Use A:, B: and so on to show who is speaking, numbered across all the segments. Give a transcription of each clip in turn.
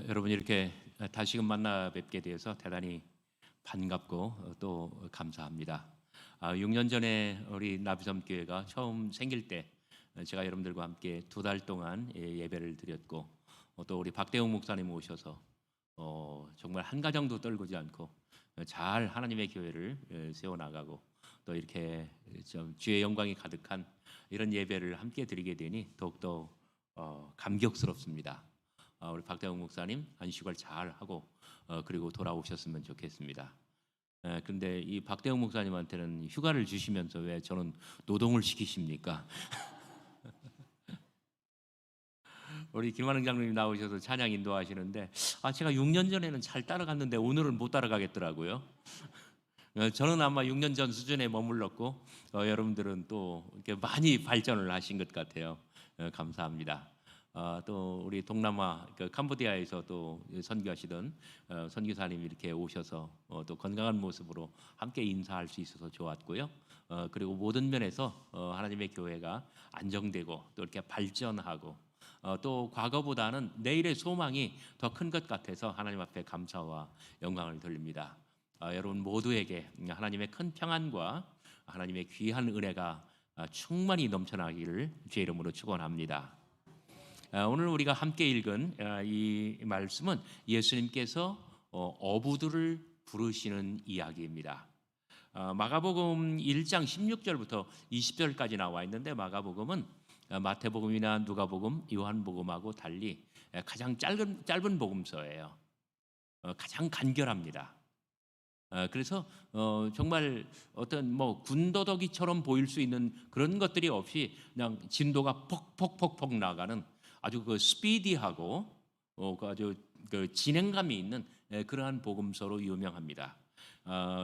A: 여러분 이렇게 다시금 만나 뵙게 되어서 대단히 반갑고 또 감사합니다. 6년 전에 우리 나비섬 교회가 처음 생길 때 제가 여러분들과 함께 2달 동안 예배를 드렸고 또 우리 박대웅 목사님 오셔서 정말 한 가정도 떨구지 않고 잘 하나님의 교회를 세워 나가고 또 이렇게 좀 주의 영광이 가득한 이런 예배를 함께 드리게 되니 더욱더 감격스럽습니다. 우리 박대웅 목사님 안식을 잘 하고 그리고 돌아오셨으면 좋겠습니다. 그런데 이 박대웅 목사님한테는 휴가를 주시면서 왜 저는 노동을 시키십니까? 우리 김한흥 장로님 나오셔서 찬양 인도하시는데 제가 6년 전에는 잘 따라갔는데 오늘은 못 따라가겠더라고요. 저는 아마 6년 전 수준에 머물렀고 여러분들은 또 이렇게 많이 발전을 하신 것 같아요. 감사합니다. 또 우리 동남아 캄보디아에서 또 선교하시던 선교사님이 이렇게 오셔서 또 건강한 모습으로 함께 인사할 수 있어서 좋았고요. 그리고 모든 면에서 하나님의 교회가 안정되고 또 이렇게 발전하고 또 과거보다는 내일의 소망이 더 큰 것 같아서 하나님 앞에 감사와 영광을 돌립니다. 여러분 모두에게 하나님의 큰 평안과 하나님의 귀한 은혜가 충만히 넘쳐나기를 주의 이름으로 축원합니다. 오늘 우리가 함께 읽은 이 말씀은 예수님께서 어부들을 부르시는 이야기입니다. 마가복음 1장 16절부터 20절까지 나와 있는데 마가복음은 마태복음이나 누가복음, 요한복음하고 달리 가장 짧은 복음서예요. 가장 간결합니다. 그래서 정말 어떤 뭐 군더더기처럼 보일 수 있는 그런 것들이 없이 그냥 진도가 퍽퍽퍽퍽 나가는 아주 그 스피디하고 아주 그 진행감이 있는 그러한 복음서로 유명합니다.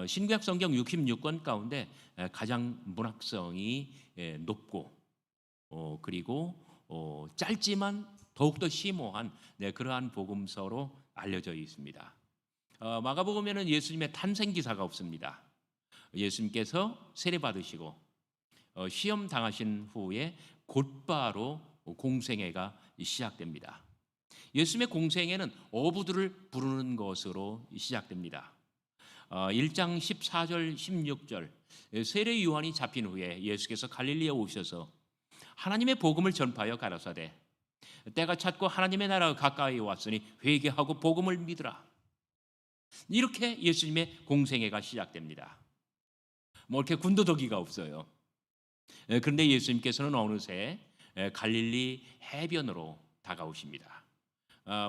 A: 신구약 성경 66권 가운데 가장 문학성이 높고 그리고 짧지만 더욱더 심오한 그러한 복음서로 알려져 있습니다. 마가복음에는 예수님의 탄생 기사가 없습니다. 예수님께서 세례 받으시고 시험 당하신 후에 곧바로 공생애가 시작됩니다. 예수님의 공생애는 어부들을 부르는 것으로 시작됩니다. 1장 14절 16절 세례 요한이 잡힌 후에 예수께서 갈릴리에 오셔서 하나님의 복음을 전파하여 가라사대 때가 찼고 하나님의 나라가 가까이 왔으니 회개하고 복음을 믿으라. 이렇게 예수님의 공생애가 시작됩니다. 뭐 이렇게 군더더기가 없어요. 그런데 예수님께서는 어느새 갈릴리 해변으로 다가오십니다.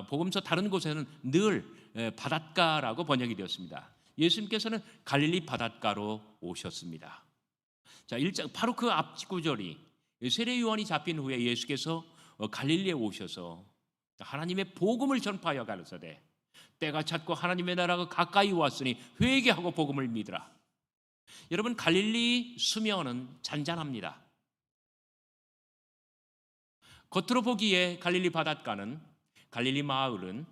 A: 복음서 다른 곳에는 늘 바닷가라고 번역이 되었습니다. 예수님께서는 갈릴리 바닷가로 오셨습니다. 자, 1장 바로 그 앞 구절이 세례 요한이 잡힌 후에 예수께서 갈릴리에 오셔서 하나님의 복음을 전파하여 가라사대 때가 찼고 하나님의 나라가 가까이 왔으니 회개하고 복음을 믿으라. 여러분 갈릴리 수면은 잔잔합니다. 겉으로 보기에 갈릴리 바닷가는 갈릴리 마을은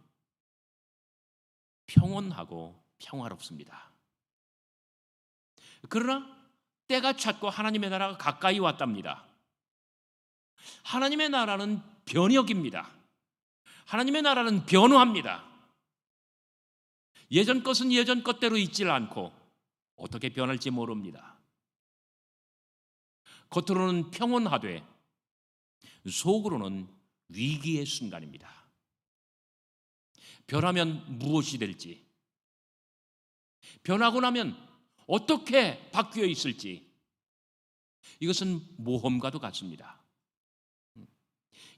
A: 평온하고 평화롭습니다. 그러나 때가 찼고 하나님의 나라가 가까이 왔답니다. 하나님의 나라는 변혁입니다. 하나님의 나라는 변화합니다. 예전 것은 예전 것대로 있질 않고 어떻게 변할지 모릅니다. 겉으로는 평온하되 속으로는 위기의 순간입니다. 변하면 무엇이 될지, 변하고 나면 어떻게 바뀌어 있을지, 이것은 모험과도 같습니다.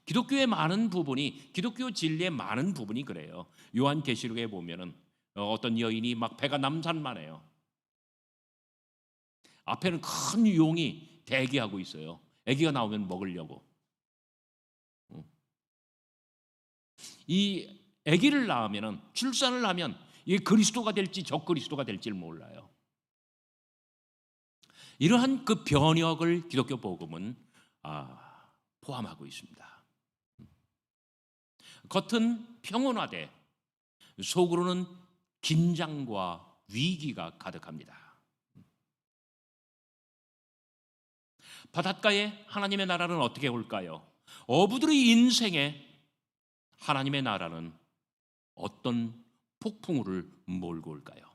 A: 기독교의 많은 부분이, 기독교 진리의 많은 부분이 그래요. 요한계시록에 보면은 어떤 여인이 막 배가 남산만해요. 앞에는 큰 용이 대기하고 있어요. 아기가 나오면 먹으려고. 이 아기를 낳으면은, 출산을 하면 이게 그리스도가 될지 적그리스도가 될지를 몰라요. 이러한 그 변혁을 기독교 복음은 포함하고 있습니다. 겉은 평온하되 속으로는 긴장과 위기가 가득합니다. 바닷가에 하나님의 나라는 어떻게 올까요? 어부들의 인생에 하나님의 나라는 어떤 폭풍우를 몰고 올까요?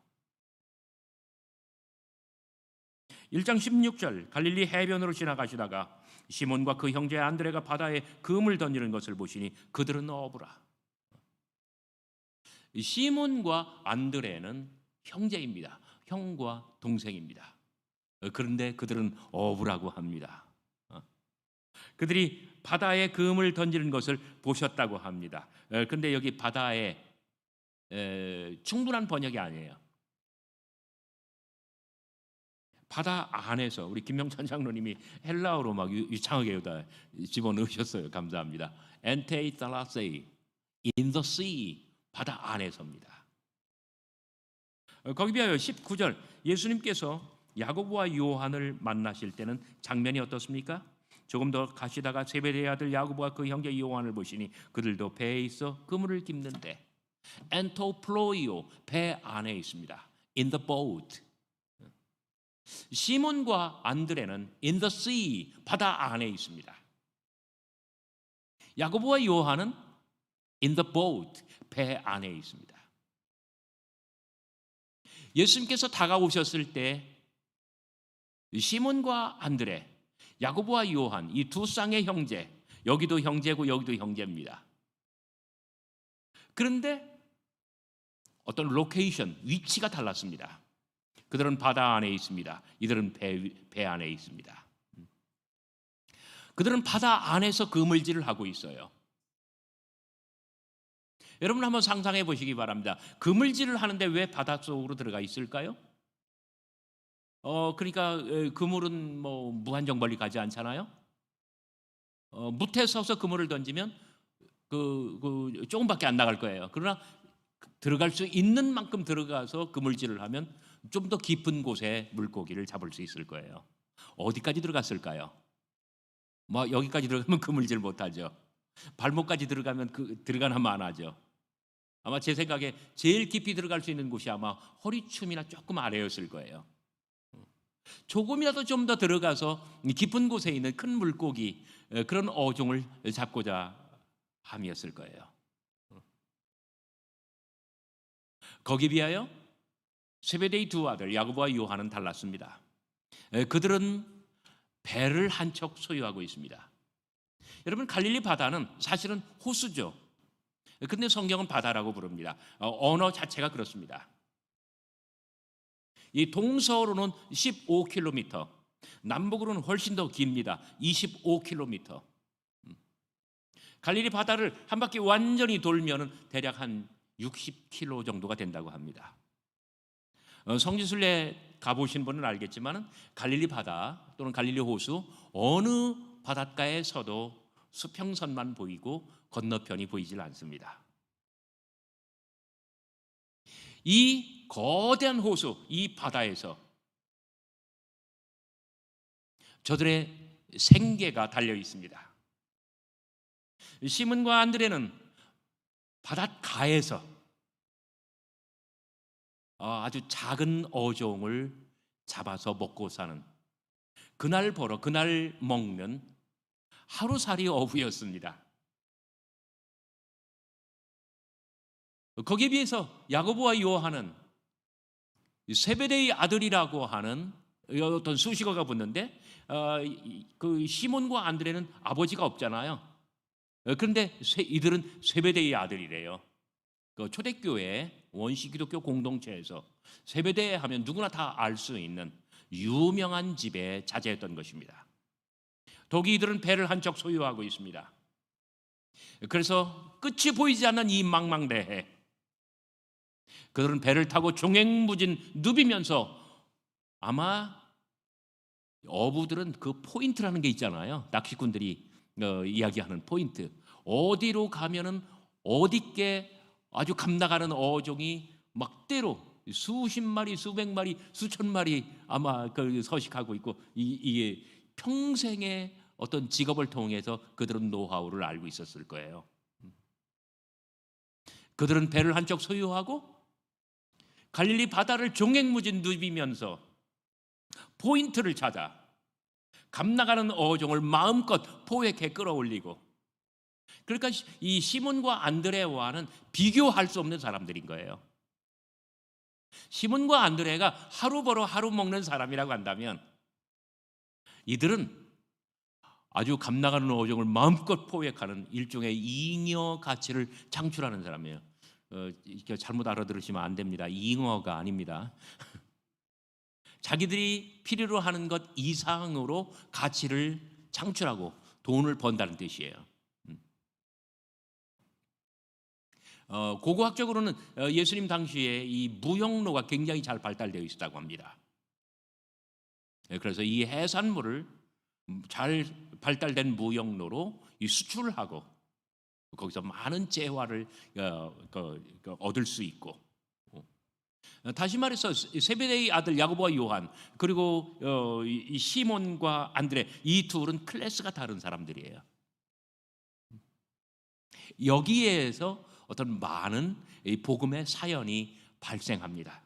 A: 1장 16절 갈릴리 해변으로 지나가시다가 시몬과 그 형제 안드레가 바다에 금을 던지는 것을 보시니 그들은 어부라. 시몬과 안드레는 형제입니다. 형과 동생입니다. 그런데 그들은 어부라고 합니다. 그들이 바다에 금을 던지는 것을 보셨다고 합니다. 그런데 여기 바다에 충분한 번역이 아니에요. 바다 안에서 우리 김명찬 장로님이 헬라어로 막 유창하게 여기다 집어넣으셨어요. 감사합니다. 엔테이 탈라세이 in the sea 바다 안에서입니다. 거기 비하여 19절 예수님께서 야고보와 요한을 만나실 때는 장면이 어떻습니까? 조금 더 가시다가 세베대의 아들 야고보와 그 형제 요한을 보시니 그들도 배에 있어 그물을 깁는데 엔토플로이오 배 안에 있습니다. In the boat. 시몬과 안드레는 in the sea 바다 안에 있습니다. 야고보와 요한은 in the boat 배 안에 있습니다. 예수님께서 다가오셨을 때 시몬과 안드레, 야고보와 요한 이 두 쌍의 형제, 여기도 형제고 여기도 형제입니다. 그런데 어떤 로케이션, 위치가 달랐습니다. 그들은 바다 안에 있습니다. 이들은 배 안에 있습니다. 그들은 바다 안에서 그물질을 하고 있어요. 여러분 한번 상상해 보시기 바랍니다. 그물질을 하는데 왜 바닷속으로 들어가 있을까요? 그러니까 그물은 뭐 무한정 멀리 가지 않잖아요. 무태 서서 그물을 던지면 조금밖에 안 나갈 거예요. 그러나 들어갈 수 있는 만큼 들어가서 그물질을 하면 좀 더 깊은 곳에 물고기를 잡을 수 있을 거예요. 어디까지 들어갔을까요? 뭐 여기까지 들어가면 그물질 못하죠. 발목까지 들어가면 들어가나 마나죠. 아마 제 생각에 제일 깊이 들어갈 수 있는 곳이 아마 허리춤이나 조금 아래였을 거예요. 조금이라도 좀 더 들어가서 깊은 곳에 있는 큰 물고기 그런 어종을 잡고자 함이었을 거예요. 거기에 비하여 세베대의 두 아들 야고보와 요한은 달랐습니다. 그들은 배를 한 척 소유하고 있습니다. 여러분 갈릴리 바다는 사실은 호수죠. 근데 성경은 바다라고 부릅니다. 언어 자체가 그렇습니다. 이 동서로는 15km, 남북으로는 훨씬 더 깁니다. 25km. 갈릴리 바다를 한 바퀴 완전히 돌면은 대략 한 60km 정도가 된다고 합니다. 성지순례 가보신 분은 알겠지만 갈릴리 바다 또는 갈릴리 호수 어느 바닷가에 서도 수평선만 보이고 건너편이 보이질 않습니다. 이 거대한 호수, 이 바다에서 저들의 생계가 달려 있습니다. 시몬과 안드레는 바닷가에서 아주 작은 어종을 잡아서 먹고 사는, 그날 벌어 그날 먹는 하루살이 어부였습니다. 거기에 비해서 야고보와 요한은 세베대의 아들이라고 하는 어떤 수식어가 붙는데 그 시몬과 안드레는 아버지가 없잖아요. 그런데 이들은 세베대의 아들이래요. 그 초대교회 원시 기독교 공동체에서 세베대 하면 누구나 다 알 수 있는 유명한 집의 자제였던 것입니다. 더욱이 이들은 배를 한 척 소유하고 있습니다. 그래서 끝이 보이지 않는 이 망망대해, 그들은 배를 타고 종횡무진 누비면서 아마 어부들은 그 포인트라는 게 있잖아요. 낚시꾼들이 이야기하는 포인트. 어디로 가면은 어디께 아주 감나가는 어종이 막대로 수십 마리, 수백 마리, 수천 마리 아마 서식하고 있고 이게 평생의 어떤 직업을 통해서 그들은 노하우를 알고 있었을 거예요. 그들은 배를 한 척 소유하고 갈릴리 바다를 종횡무진 누비면서 포인트를 찾아 감나가는 어종을 마음껏 포획해 끌어올리고 그러니까 이 시몬과 안드레와는 비교할 수 없는 사람들인 거예요. 시몬과 안드레가 하루 벌어 하루 먹는 사람이라고 한다면 이들은 아주 값나가는 어종을 마음껏 포획하는 일종의 잉여 가치를 창출하는 사람이에요. 잘못 알아들으시면 안 됩니다. 잉어가 아닙니다. 자기들이 필요로 하는 것 이상으로 가치를 창출하고 돈을 번다는 뜻이에요. 고고학적으로는 예수님 당시에 이 무역로가 굉장히 잘 발달되어 있었다고 합니다. 그래서 이 해산물을 잘 발달된 무역로로 수출을 하고 거기서 많은 재화를 얻을 수 있고, 다시 말해서 세베데의 아들 야고보와 요한 그리고 이 시몬과 안드레, 이 둘은 클래스가 다른 사람들이에요. 여기에서 어떤 많은 복음의 사연이 발생합니다.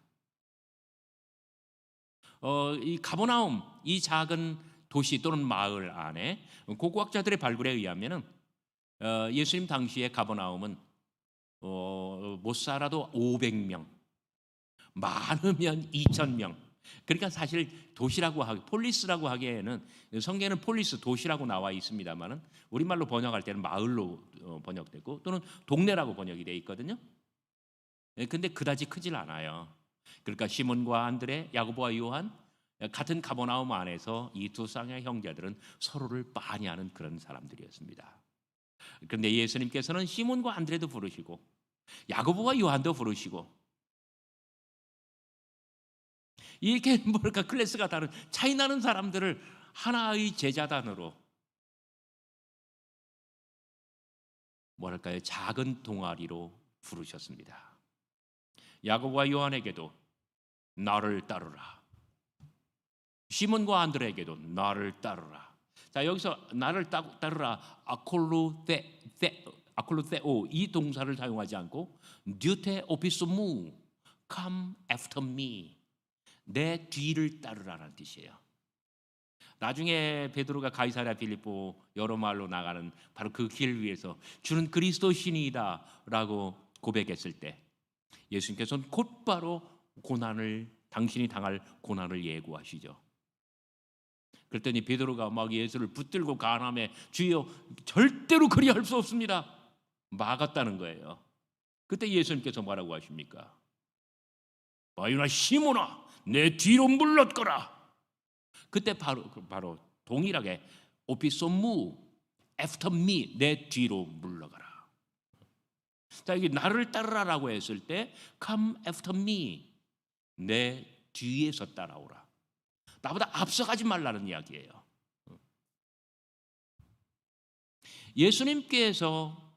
A: 이 가버나움, 이 작은 도시 또는 마을 안에 고고학자들의 발굴에 의하면은 예수님 당시에 가버나움은 못 살아도 500명, 많으면 2,000명. 그러니까 사실 도시라고 하기, 폴리스라고 하기에는 성경에는 폴리스, 도시라고 나와 있습니다만은 우리말로 번역할 때는 마을로 번역되고 또는 동네라고 번역이 되어 있거든요. 근데 그다지 크질 않아요. 그러니까 시몬과 안드레, 야고보와 요한, 같은 가버나움 안에서 이 두 쌍의 형제들은 서로를 많이 아는 그런 사람들이었습니다. 그런데 예수님께서는 시몬과 안드레도 부르시고 야고보와 요한도 부르시고, 이렇게 뭐랄까 클래스가 다른 차이 나는 사람들을 하나의 제자단으로 뭐랄까요, 작은 동아리로 부르셨습니다. 야고보와 요한에게도 나를 따르라, 시몬과 안드레에게도 나를 따르라. 자, 여기서 나를 따르라, 아콜루테오, 이 동사를 사용하지 않고 뉴테 오피소무, come after me, 내 뒤를 따르라는 뜻이에요. 나중에 베드로가 가이사랴 빌립보 여러 마을로 나가는 바로 그 길 위에서 주는 그리스도신이다라고 고백했을 때 예수님께서는 곧바로 당신이 당할 고난을 예고하시죠. 그랬더니 베드로가 막 예수를 붙들고 간함에 주여 절대로 그리할 수 없습니다, 막았다는 거예요. 그때 예수님께서 뭐라고 하십니까? 바요나 시몬아, 내 뒤로 물러거라. 그때 바로 동일하게 오피소무, after me, 내 뒤로 물러가라. 자, 이게 나를 따르라라고 했을 때 come after me, 내 뒤에서 따라오라. 나보다 앞서가지 말라는 이야기예요. 예수님께서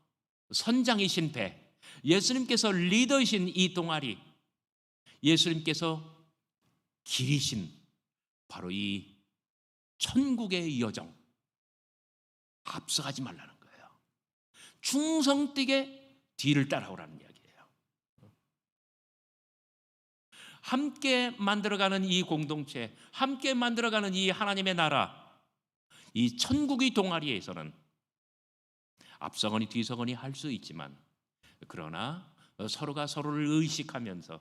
A: 선장이신 배, 예수님께서 리더이신 이 동아리, 예수님께서 길이신 바로 이 천국의 여정, 앞서가지 말라는 거예요. 충성되게 뒤를 따라오라는 이야기예요. 함께 만들어가는 이 공동체, 함께 만들어가는 이 하나님의 나라, 이 천국의 동아리에서는 앞서거니 뒤서거니 할 수 있지만, 그러나 서로가 서로를 의식하면서,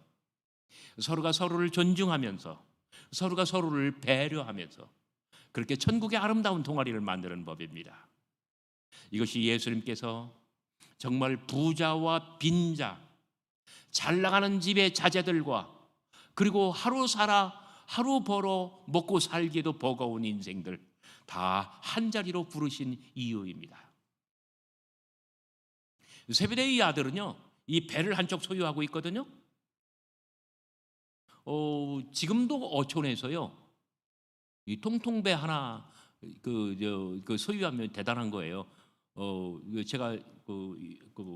A: 서로가 서로를 존중하면서, 서로가 서로를 배려하면서 그렇게 천국의 아름다운 동아리를 만드는 법입니다. 이것이 예수님께서 정말 부자와 빈자, 잘 나가는 집의 자제들과 그리고 하루 벌어 먹고 살기도 버거운 인생들 다 한자리로 부르신 이유입니다. 세베데의 아들은요, 이 배를 한쪽 소유하고 있거든요. 지금도 어촌에서요, 이 통통배 하나 소유하면 대단한 거예요. 제가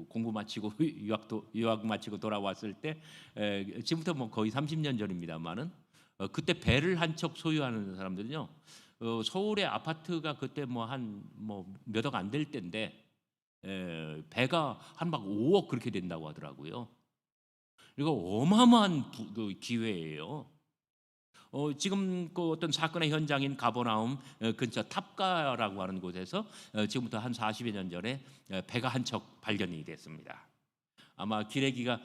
A: 공부 마치고 유학 마치고 돌아왔을 때, 지금부터 뭐 거의 30년 전입니다만은, 그때 배를 한 척 소유하는 사람들은요, 서울의 아파트가 그때 몇 억 안 될 때인데, 배가 한 막 5억 그렇게 된다고 하더라고요. 이거 어마어마한 기회예요. 지금 그 어떤 사건의 현장인 가버나움 근처 탑가라고 하는 곳에서 지금부터 한 40여 년 전에 배가 한 척 발견이 됐습니다. 아마 길이가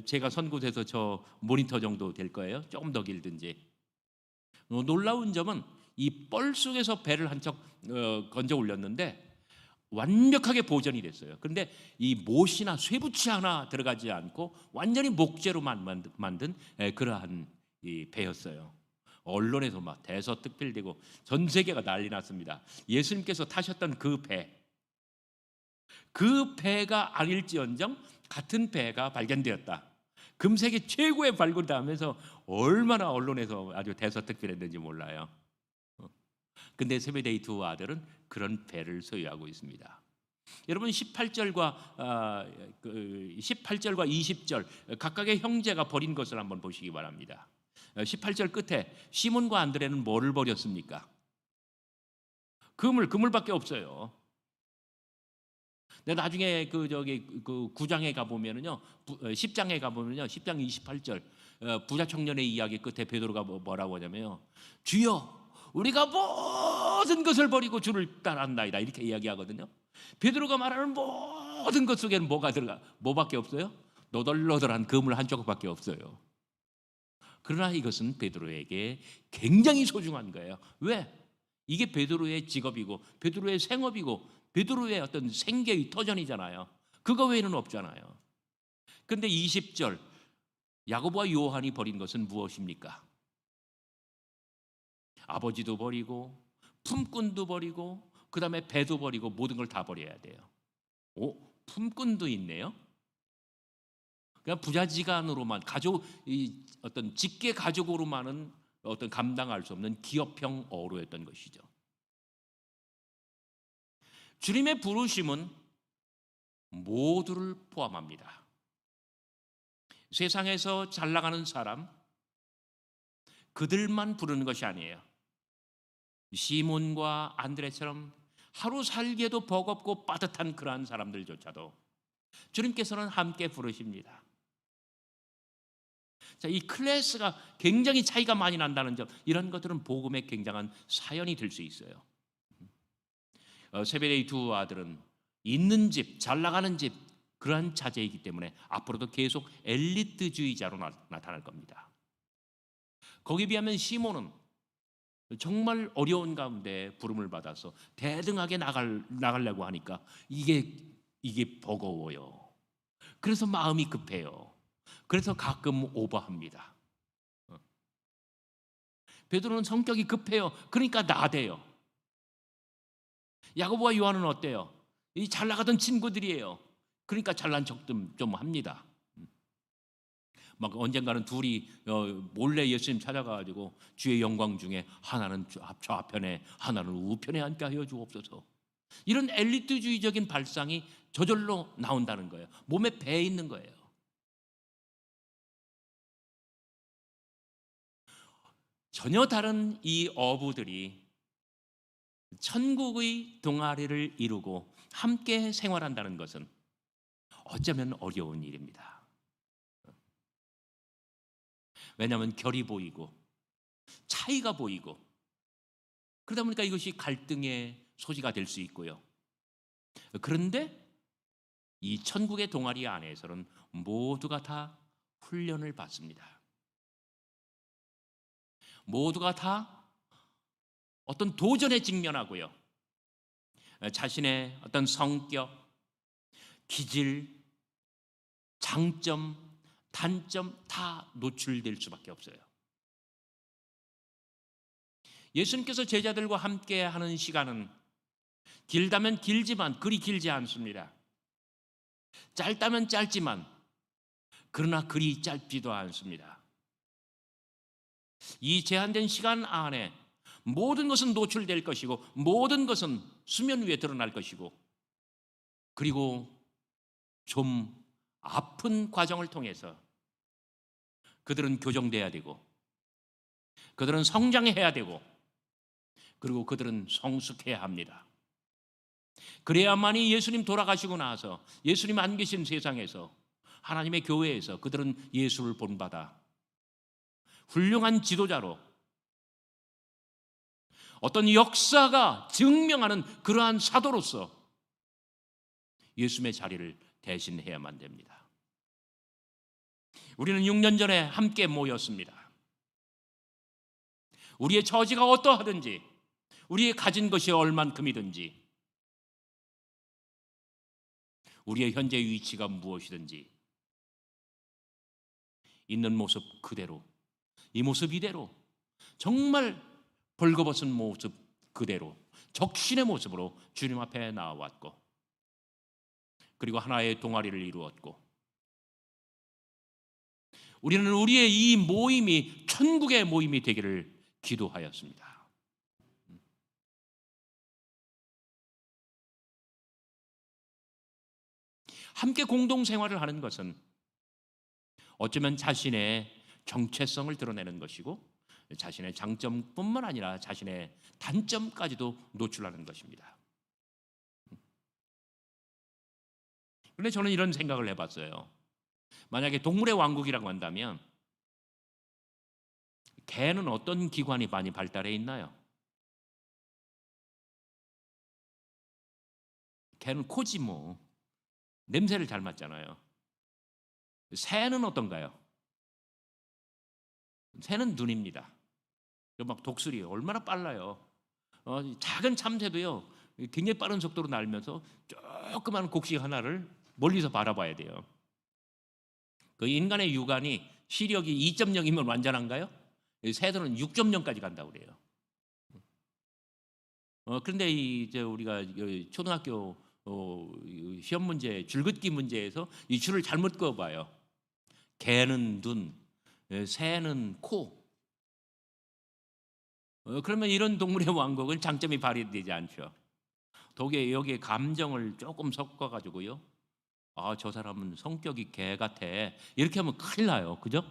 A: 제가 선 곳에서 저 모니터 정도 될 거예요. 조금 더 길든지. 놀라운 점은 이 뻘 속에서 배를 한 척 건져 올렸는데 완벽하게 보존이 됐어요. 그런데 이 못이나 쇠붙이 하나 들어가지 않고 완전히 목재로만 만든 그러한 이 배였어요. 언론에서 막 대서특필되고 전 세계가 난리 났습니다. 예수님께서 타셨던 그 배가 아닐지언정 같은 배가 발견되었다. 금세계 최고의 발굴이다 하면서 얼마나 언론에서 아주 대서특필했는지 몰라요. 근데 세베데이 두 아들은 그런 배를 소유하고 있습니다. 여러분 18절과 20절 각각의 형제가 버린 것을 한번 보시기 바랍니다. 18절 끝에 시몬과 안드레는 뭐를 버렸습니까? 그물밖에 없어요. 근데 나중에 그 9장에 가 보면은요, 10장에 가 보면요, 10장 28절 부자 청년의 이야기 끝에 베드로가 뭐라고 하냐면요, 주여, 우리가 모든 것을 버리고 주를 따랐나이다 이렇게 이야기하거든요. 베드로가 말하는 모든 것 속에는 뭐밖에 없어요? 너덜너덜한 그물 한 조각밖에 없어요. 그러나 이것은 베드로에게 굉장히 소중한 거예요. 왜? 이게 베드로의 직업이고 베드로의 생업이고 베드로의 어떤 생계의 터전이잖아요. 그거 외에는 없잖아요. 그런데 20절 야고보와 요한이 버린 것은 무엇입니까? 아버지도 버리고 품꾼도 버리고 그 다음에 배도 버리고 모든 걸 다 버려야 돼요. 품꾼도 있네요. 그냥 부자지간으로만 어떤 직계 가족으로만은 어떤 감당할 수 없는 기업형 어로였던 것이죠. 주님의 부르심은 모두를 포함합니다. 세상에서 잘 나가는 사람, 그들만 부르는 것이 아니에요. 시몬과 안드레처럼 하루 살기에도 버겁고 빠듯한 그러한 사람들조차도 주님께서는 함께 부르십니다. 자, 이 클래스가 굉장히 차이가 많이 난다는 점, 이런 것들은 복음의 굉장한 사연이 될 수 있어요. 세베데이 두 아들은 있는 집, 잘 나가는 집, 그러한 자제이기 때문에 앞으로도 계속 엘리트주의자로 나타날 겁니다. 거기에 비하면 시몬은 정말 어려운 가운데 부름을 받아서 대등하게 나가려고 하니까 이게 버거워요. 그래서 마음이 급해요. 그래서 가끔 오버합니다. 베드로는 성격이 급해요. 그러니까 나대요. 야고보와 요한은 어때요? 이 잘 나가던 친구들이에요. 그러니까 잘난 척 좀 합니다. 막 언젠가는 둘이 몰래 예수님 찾아가가지고 주의 영광 중에 하나는 좌편에 하나는 우편에 앉게 하여 주옵소서. 이런 엘리트주의적인 발상이 저절로 나온다는 거예요. 몸에 배 있는 거예요. 전혀 다른 이 어부들이 천국의 동아리를 이루고 함께 생활한다는 것은 어쩌면 어려운 일입니다. 왜냐하면 결이 보이고 차이가 보이고 그러다 보니까 이것이 갈등의 소지가 될 수 있고요. 그런데 이 천국의 동아리 안에서는 모두가 다 훈련을 받습니다. 모두가 다 어떤 도전에 직면하고요. 자신의 어떤 성격, 기질, 장점, 단점 다 노출될 수밖에 없어요. 예수님께서 제자들과 함께 하는 시간은 길다면 길지만 그리 길지 않습니다. 짧다면 짧지만 그러나 그리 짧지도 않습니다. 이 제한된 시간 안에 모든 것은 노출될 것이고 모든 것은 수면 위에 드러날 것이고 그리고 좀 아픈 과정을 통해서 그들은 교정돼야 되고 그들은 성장해야 되고 그리고 그들은 성숙해야 합니다. 그래야만이 예수님 돌아가시고 나서 예수님 안 계신 세상에서 하나님의 교회에서 그들은 예수를 본받아 훌륭한 지도자로, 어떤 역사가 증명하는 그러한 사도로서 예수님의 자리를 대신해야만 됩니다. 우리는 6년 전에 함께 모였습니다. 우리의 처지가 어떠하든지, 우리의 가진 것이 얼만큼이든지, 우리의 현재 위치가 무엇이든지 있는 모습 그대로, 이 모습 이대로, 정말 벌거벗은 모습 그대로 적신의 모습으로 주님 앞에 나왔고, 그리고 하나의 동아리를 이루었고, 우리는 우리의 이 모임이 천국의 모임이 되기를 기도하였습니다. 함께 공동생활을 하는 것은 어쩌면 자신의 정체성을 드러내는 것이고, 자신의 장점뿐만 아니라 자신의 단점까지도 노출하는 것입니다. 그런데 저는 이런 생각을 해봤어요. 만약에 동물의 왕국이라고 한다면 개는 어떤 기관이 많이 발달해 있나요? 개는 코지 뭐. 냄새를 잘 맡잖아요. 새는 어떤가요? 새는 눈입니다. 막 독수리 얼마나 빨라요. 작은 참새도요, 굉장히 빠른 속도로 날면서 조그만 곡식 하나를 멀리서 바라봐야 돼요. 그 인간의 육안이 시력이 2.0이면 완전한가요? 새들은 6.0까지 간다고 그래요. 그런데 이제 우리가 초등학교 시험 문제, 줄긋기 문제에서 이 줄을 잘못 그어봐요. 개는 눈, 새는 코. 그러면 이런 동물의 왕국은 장점이 발휘되지 않죠. 독에 여기에 감정을 조금 섞어가지고요, 아, 저 사람은 성격이 개 같아, 이렇게 하면 큰일 나요. 그죠?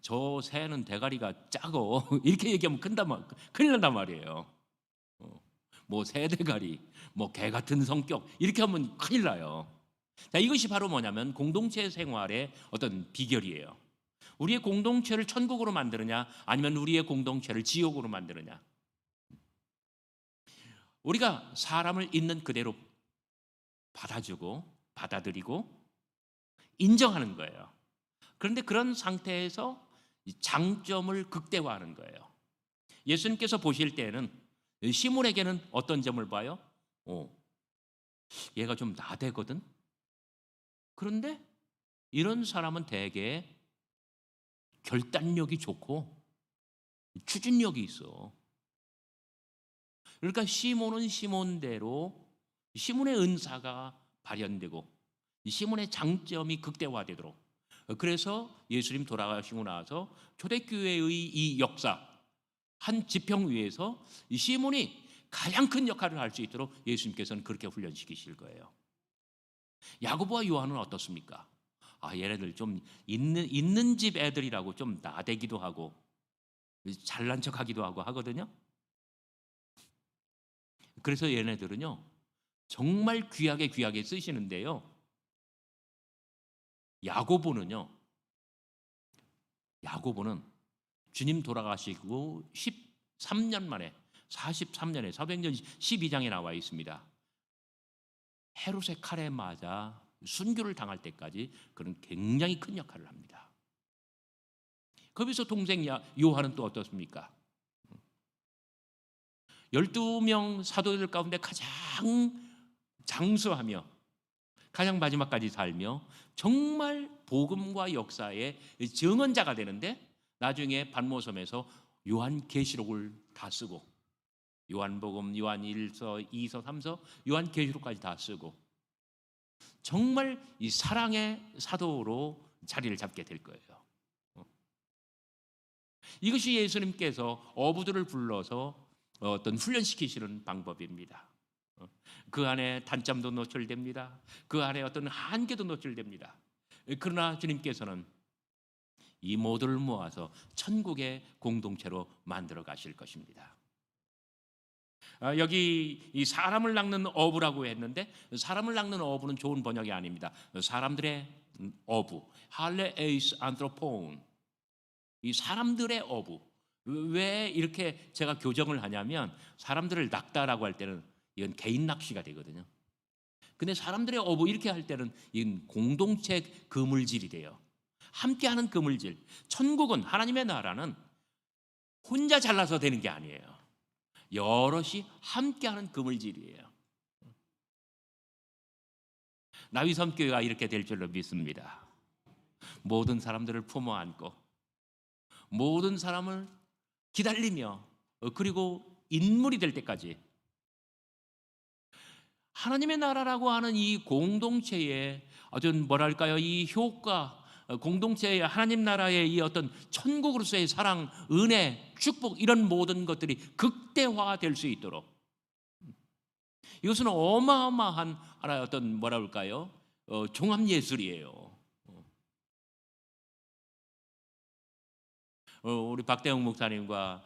A: 저 새는 대가리가 짜고 이렇게 얘기하면 큰일 난단 말이에요. 뭐 새대가리, 뭐 개 같은 성격, 이렇게 하면 큰일 나요. 자, 이것이 바로 뭐냐면 공동체 생활의 어떤 비결이에요. 우리의 공동체를 천국으로 만드느냐, 아니면 우리의 공동체를 지옥으로 만드느냐. 우리가 사람을 있는 그대로 받아주고 받아들이고 인정하는 거예요. 그런데 그런 상태에서 장점을 극대화하는 거예요. 예수님께서 보실 때는 시몬에게는 어떤 점을 봐요? 얘가 좀 나대거든. 그런데 이런 사람은 대개 결단력이 좋고 추진력이 있어. 그러니까 시몬은 시몬대로 시몬의 은사가 발현되고 시몬의 장점이 극대화되도록, 그래서 예수님 돌아가시고 나서 초대교회의 이 역사, 한 지평 위에서 이 시몬이 가장 큰 역할을 할 수 있도록 예수님께서는 그렇게 훈련시키실 거예요. 야고보와 요한은 어떻습니까? 얘네들 좀 있는 집 애들이라고 좀 나대기도 하고 잘난 척하기도 하고 하거든요. 그래서 얘네들은요 정말 귀하게 쓰시는데요, 야고보는 주님 돌아가시고 13년 만에, 43년에 사도행전 12장에 나와 있습니다. 헤롯의 칼에 맞아 순교를 당할 때까지 그런 굉장히 큰 역할을 합니다. 거기서 동생 요한은 또 어떻습니까? 12명 사도들 가운데 가장 장수하며 가장 마지막까지 살며 정말 복음과 역사의 증언자가 되는데, 나중에 반모섬에서 요한계시록을 다 쓰고, 요한복음, 요한 1서, 2서, 3서, 요한계시록까지 다 쓰고 정말 이 사랑의 사도로 자리를 잡게 될 거예요. 이것이 예수님께서 어부들을 불러서 어떤 훈련시키시는 방법입니다. 그 안에 단점도 노출됩니다. 그 안에 어떤 한계도 노출됩니다. 그러나 주님께서는 이 모두를 모아서 천국의 공동체로 만들어 가실 것입니다. 여기 이 사람을 낚는 어부라고 했는데 사람을 낚는 어부는 좋은 번역이 아닙니다. 사람들의 어부, 할레 에이스 안트로폰, 이 사람들의 어부. 왜 이렇게 제가 교정을 하냐면 사람들을 낚다라고 할 때는 이건 개인 낚시가 되거든요. 근데 사람들의 어부 이렇게 할 때는 이건 공동체 그물질이 돼요. 함께하는 그물질. 천국은, 하나님의 나라는 혼자 잘나서 되는 게 아니에요. 여럿이 함께하는 그물질이에요. 나위섬교회가 이렇게 될 줄로 믿습니다. 모든 사람들을 품어 안고 모든 사람을 기다리며 그리고 인물이 될 때까지 하나님의 나라라고 하는 이 공동체의 어떤 뭐랄까요, 이 효과, 공동체의 하나님 나라의 이 어떤 천국으로서의 사랑, 은혜, 축복, 이런 모든 것들이 극대화될 수 있도록, 이것은 어마어마한 하나의 어떤 뭐라 그럴까요, 종합 예술이에요. 우리 박대영 목사님과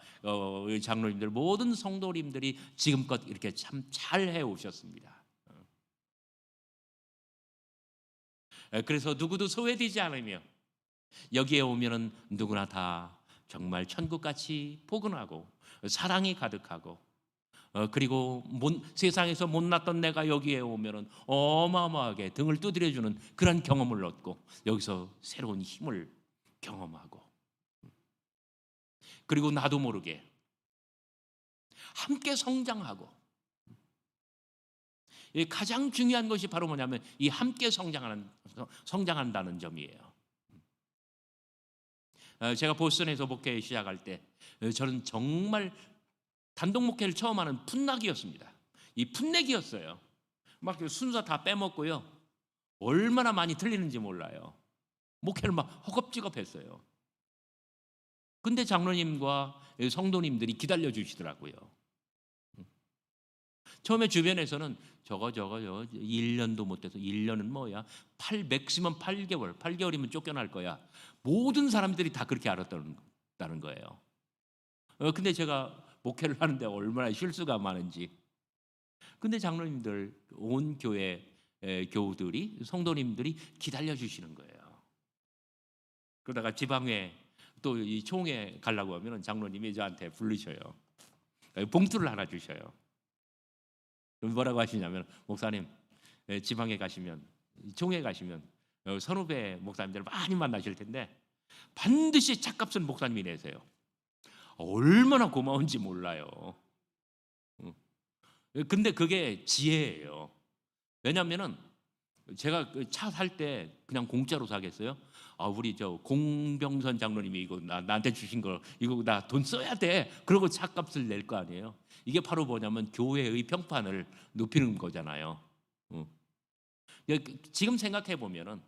A: 우리 장로님들, 모든 성도님들이 지금껏 이렇게 참 잘 해오셨습니다. 그래서 누구도 소외되지 않으며 여기에 오면은 누구나 다 정말 천국같이 포근하고 사랑이 가득하고, 그리고 세상에서 못났던 내가 여기에 오면은 어마어마하게 등을 두드려주는 그런 경험을 얻고 여기서 새로운 힘을 경험하고, 그리고 나도 모르게 함께 성장하고, 가장 중요한 것이 바로 뭐냐면 이 함께 성장한다는 점이에요. 제가 보스턴에서 목회 시작할 때 저는 정말 단독 목회를 처음 하는 풋낙이었습니다. 이 풋내기였어요. 막 순서 다 빼먹고요. 얼마나 많이 틀리는지 몰라요. 목회를 막 허겁지겁했어요. 근데 장로님과 성도님들이 기다려 주시더라고요. 처음에 주변에서는 저거 1년도 못 돼서 1년은 뭐야? 맥시멈 8개월. 8개월이면 쫓겨날 거야. 모든 사람들이 다 그렇게 알았다는 거예요. 근데 제가 목회를 하는데 얼마나 실수가 많은지. 근데 장로님들, 온 교회 교우들이, 성도님들이 기다려 주시는 거예요. 그러다가 지방회 또 이 총회 가려고 하면 장로님이 저한테 부르셔요. 봉투를 하나 주셔요. 뭐라고 하시냐면, 목사님, 지방에 가시면, 총회 가시면 선후배 목사님들 많이 만나실 텐데 반드시 찻값은 목사님이 내세요. 얼마나 고마운지 몰라요. 근데 그게 지혜예요. 왜냐하면은 제가 차 살 때 그냥 공짜로 사겠어요? 우리 저 공병선 장로님이 이거 나한테 주신 거, 이거 나 돈 써야 돼. 그러고 차값을 낼 거 아니에요. 이게 바로 뭐냐면 교회의 평판을 높이는 거잖아요. 지금 생각해 보면은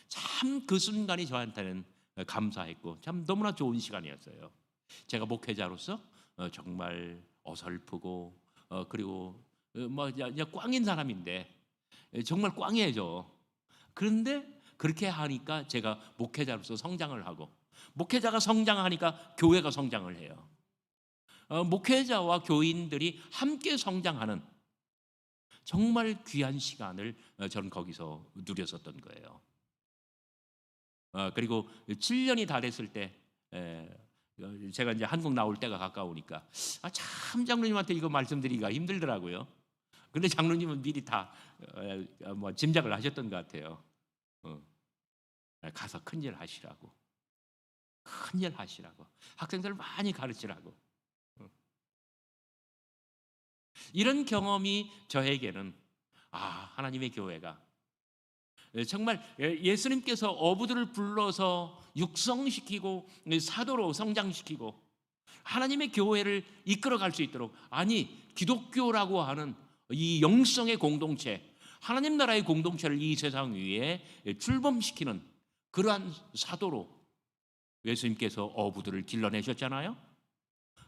A: 참 그 순간이 저한테는 감사했고 참 너무나 좋은 시간이었어요. 제가 목회자로서 정말 어설프고 그리고 뭐 꽝인 사람인데 정말 꽝이에요. 그런데 그렇게 하니까 제가 목회자로서 성장을 하고, 목회자가 성장하니까 교회가 성장을 해요. 목회자와 교인들이 함께 성장하는 정말 귀한 시간을 저는 거기서 누렸었던 거예요. 그리고 7년이 다 됐을 때 제가 이제 한국 나올 때가 가까우니까 참 장로님한테 이거 말씀드리기가 힘들더라고요. 근데 장로님은 미리 다 뭐 짐작을 하셨던 것 같아요. 가서 큰일 하시라고, 큰일 하시라고, 학생들 많이 가르치라고. 이런 경험이 저에게는 하나님의 교회가 정말 예수님께서 어부들을 불러서 육성시키고 사도로 성장시키고 하나님의 교회를 이끌어갈 수 있도록, 아니 기독교라고 하는 이 영성의 공동체, 하나님 나라의 공동체를 이 세상 위에 출범시키는 그러한 사도로 예수님께서 어부들을 길러내셨잖아요.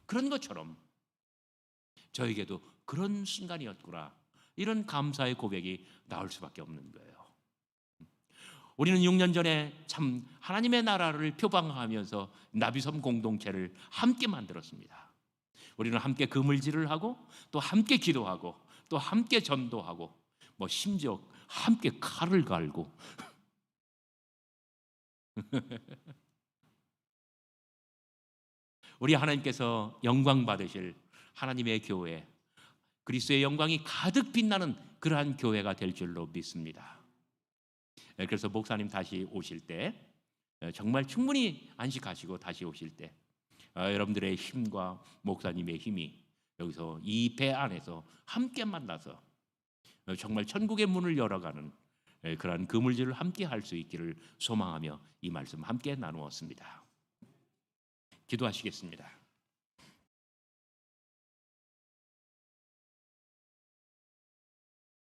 A: 그런 것처럼 저에게도 그런 순간이었구나, 이런 감사의 고백이 나올 수밖에 없는 거예요. 우리는 6년 전에 참 하나님의 나라를 표방하면서 나비섬 공동체를 함께 만들었습니다. 우리는 함께 그물질을 하고 또 함께 기도하고 또 함께 전도하고 뭐 심지어 함께 칼을 갈고 우리 하나님께서 영광 받으실 하나님의 교회, 그리스도의 영광이 가득 빛나는 그러한 교회가 될 줄로 믿습니다. 그래서 목사님 다시 오실 때 정말 충분히 안식하시고 다시 오실 때 여러분들의 힘과 목사님의 힘이 여기서 이 배 안에서 함께 만나서 정말 천국의 문을 열어가는 그러한 그물질을 함께 할 수 있기를 소망하며 이 말씀 함께 나누었습니다. 기도하시겠습니다.